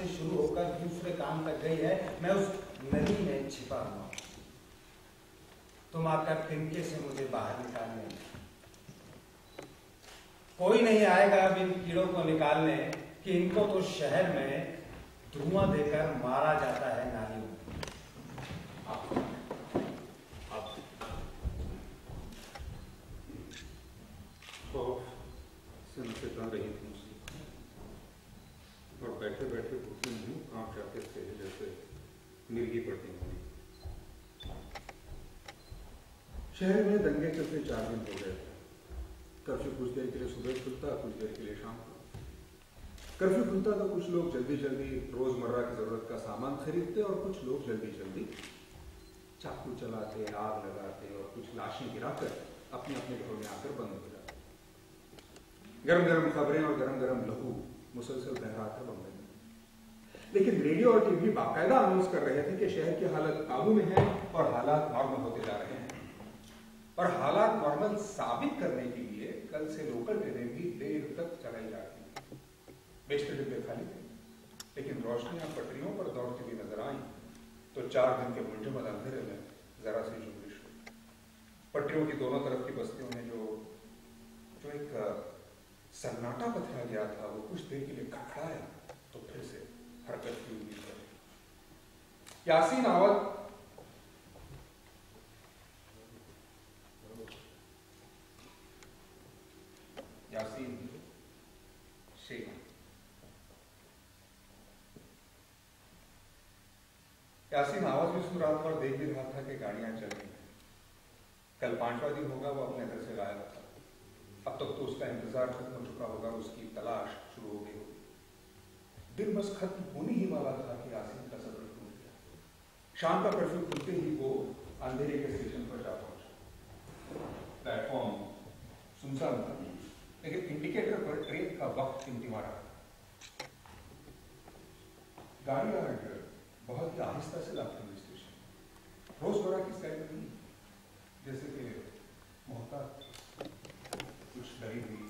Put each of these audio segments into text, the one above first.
से शुरू होकर दूसरे काम तक गई है, मैं उस नदी में छिपा हुआ। तुम आकर तिनके से मुझे बाहर निकालने, कोई नहीं आएगा अब इन कीड़ों को निकालने कि इनको तो शहर में धुआं देकर मारा जाता है नालियों में। रही थी उसकी, और बैठे बैठे उसके मुंह कांप जाते थे जैसे मिर्गी पड़ती होंगी। शहर में दंगे चलते 4 दिन हो गए थे। कर्फ्यू कुछ देर के लिए सुबह खुलता, कुछ देर के लिए शाम को। कर्फ्यू खुलता तो कुछ लोग जल्दी जल्दी रोजमर्रा की जरूरत का सामान खरीदते और कुछ लोग जल्दी जल्दी चाकू चलाते, आग लगाते और कुछ लाशें गिराकर अपने अपने घरों में आकर बंद हो जाते। गरम गरम खबरें और गरम गरम लहू मुसलसल बह रहा था बम्बई में। लेकिन रेडियो और टीवी बाकायदा अनाउंस कर रहे थे कि शहर की हालत काबू में है और हालात नॉर्मल होते जा रहे हैं। और हालात नॉर्मल साबित करने के लिए कल से लोकल ट्रेनें भी देर तक चलाई जा रही हैं। बेशतर डिब्बे खाली थे, लेकिन रोशनियां पटरियों पर दौड़ती हुई नजर आई तो 4 दिन के मुलजिम अंधेरे में जरा सी जुम्बिश हुई। पटरियों की दोनों तरफ की बस्तियों में जो एक सन्नाटा पथरा गया था, वो कुछ देर के लिए खड़खड़ाया तो फिर से हरकत की उम्मीद कर। यासीन आवत शेख यासीन आवाज भी सुन रहा था और देख भी रहा था कि गाड़ियां चल रही हैं। कल 5वां दिन होगा वो अपने घर से गायब था। अब तक तो उसका इंतजार खत्म हो चुका होगा, उसकी तलाश शुरू हो गई होगी। दिन बस खत्म होने ही वाला था कि यासीन का सब्र टूट गया। शाम का कर्फ्यू खुलते ही वो अंधेरे के स्टेशन पर जा पहुंचा। प्लेटफॉर्म सुनसान था, लेकिन इंडिकेटर पर ट्रेन का वक्त टिमटिमा रहा। गाड़ी आज बहुत ही आहिस्ता से लाती हुई स्टेशन, रोजमर्रा की स्टाइल में नहीं, जैसे कि मोहताज, कुछ डरी हुई,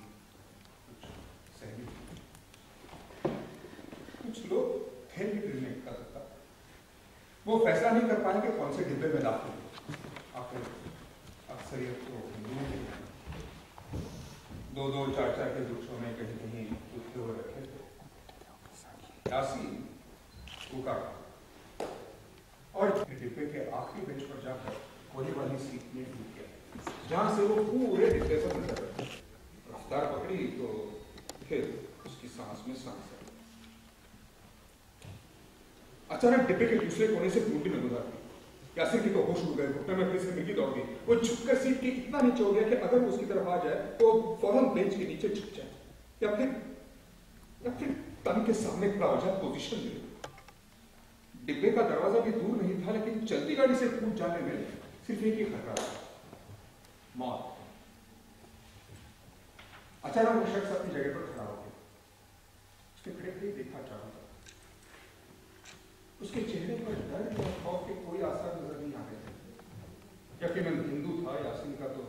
कुछ सहमी हुई। कुछ लोग थे भी ट्रेन में कर सकता, वो फैसला नहीं कर पाएंगे कौन से डिब्बे में दाखिल हो। आखिर अक्सरियत तो हिंदुओं की है। 2-2, 4-4 के वृक्षों में कहीं कहीं उठते हुए रखे थे। यासीन पुकारा और डिब्बे के आखिरी बेंच पर जाकर कोने वाली सीट में टूट गया, जहां से वो पूरे डिब्बे पर नजर रखी। रफ्तार पकड़ी तो फिर उसकी सांस में सांस आई। अचानक डिब्बे के दूसरे कोने से बूंदी में गुजर गई। यासीन की तो होश उड़ गए, घुटने में फिर से मिर्गी दौड़ गई। वो झुककर सीट के इतना नीचे हो गया कि अगर वो उसकी तरफ आ जाए तो फौरन बेंच के नीचे झुक जाए या फिर तन के सामने खड़ा हो जाए, पोजीशन ले। डिब्बे का दरवाजा भी दूर नहीं था, लेकिन चलती गाड़ी से कूद जाने में सिर्फ एक ही खतरा था, मौत। अचानक वो शख्स अपनी जगह पर खड़ा हो गया। उसके खड़े खड़े देखा चारों तरफ। उसके चेहरे पर डर या खौफ के कोई आसार नजर नहीं आ रहे थे। यकीनन हिंदू था, यासीन का तो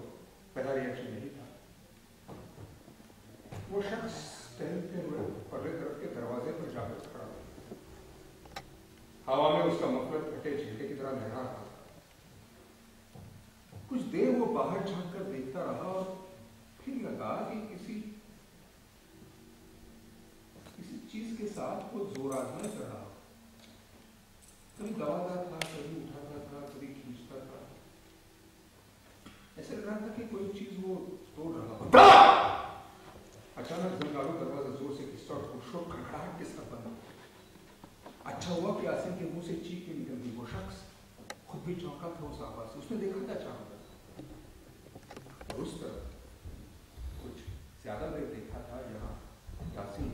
पहला रिएक्शन यही था। वो शख्स टहलते हुए परले तरफ के दरवाजे पर जाकर खड़ा हो। हवा में उसका मफलर फटे झंडे की तरह लहरा रहा था। कुछ देर वो बाहर झांक कर देखता रहा और फिर लगा कि किसी चीज के साथ वो जोर आजमा कर रहा। कभी दबाता था, कभी उठाता था, कभी खींचता था। ऐसे लग रहा था कि कोई चीज वो तोड़ रहा। अचानक जंगालू दरवाजा जोर से खिंचा और खुशोक खड़खड़ाहट के साथ बंद। अच्छा हुआ कि यासीन के मुंह से चीख के निकल गई। वो शख्स खुद भी चौंका था उस आवाज से। उसने देखा था चारों तरफ और उस तरफ कुछ ज्यादा देर देखा था जहां यासीन